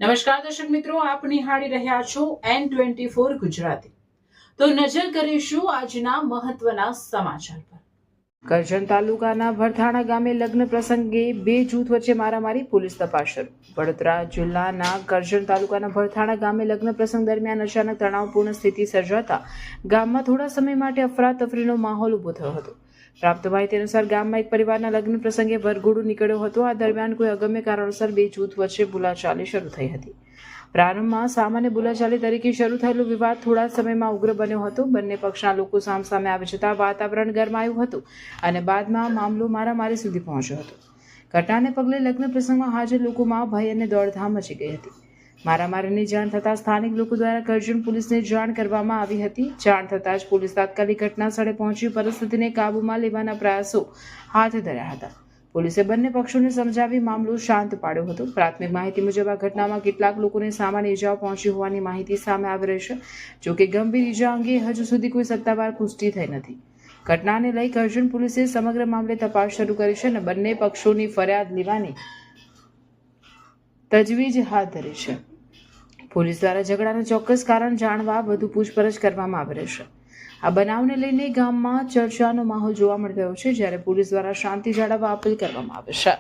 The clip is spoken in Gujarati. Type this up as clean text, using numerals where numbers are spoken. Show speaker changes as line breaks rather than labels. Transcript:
નમસ્કાર દર્શક મિત્રો, આપ નિહાળી રહ્યા છો N24 ગુજરાતી। તો નજર કરીશું આજના મહત્વના સમાચાર પર। કરજણ તાલુકાના ભરથાણા ગામે લગ્ન પ્રસંગે બે જૂથ વચ્ચે મારામારી, પોલીસ તપાસ શરૂ। વડોદરા જિલ્લાના કરજણ તાલુકાના ભરથાણા ગામે લગ્ન પ્રસંગ દરમિયાન અચાનક તણાવપૂર્ણ સ્થિતિ સર્જાતા ગામમાં થોડા સમય માટે અફરાતફરીનો માહોલ ઊભો થયો હતો। પ્રાપ્ત માહિતી અનુસાર ગામમાં એક પરિવારના લગ્ન પ્રસંગે વરઘોડો નીકળ્યો હતો। આ દરમિયાન કોઈ અગમ્ય કારણોસર બે જૂથ વચ્ચે બોલાચાલી શરૂ થઈ હતી। પ્રારંભમાં સામાન્ય બોલાચાલી તરીકે શરૂ થયેલો વિવાદ થોડા સમયમાં ઉગ્ર બન્યો હતો। બંને પક્ષના લોકો સામસામે આવી જતા વાતાવરણ ગરમાયું હતું અને બાદમાં મામલો મારામારી સુધી પહોંચ્યો હતો। ઘટનાને પગલે લગ્ન પ્રસંગમાં હાજર લોકોમાં ભય અને દોડધામ મચી ગઈ હતી। મારામારીની જાણ થતાં સ્થાનિક લોકો દ્વારા કરજણ પોલીસને જાણ કરવામાં આવી હતી। જાણ થતાં જ પોલીસ તાત્કાલિક ઘટના સ્થળે પહોંચી પરિસ્થિતિને કાબૂમાં લેવાના પ્રયાસો હાથ ધર્યા હતા। પોલીસે બંને પક્ષોને સમજાવી મામલો શાંત પાડ્યો હતો। પ્રાથમિક માહિતી મુજબ આ ઘટનામાં કેટલાક લોકોને સામાન્ય ઇજાઓ પહોંચી હોવાની માહિતી સામે આવી રહી છે। જોકે ગંભીર ઇજા અંગે હજુ સુધી કોઈ સત્તાવાર પુષ્ટિ થઈ નથી। ઘટનાને લઈ કરજણ પોલીસે સમગ્ર મામલે તપાસ શરૂ કરી છે અને બંને પક્ષોની ફરિયાદ લેવાની તજવીજ હાથ ધરી છે। પોલીસ દ્વારા ઝઘડાનું ચોક્કસ કારણ જાણવા વધુ પૂછપરછ કરવામાં આવી રહી છે। આ બનાવને લઈને ગામમાં ચર્ચાનો માહોલ જોવા મળી રહ્યો છે, જ્યારે પોલીસ દ્વારા શાંતિ જાળવવા અપીલ કરવામાં આવે છે।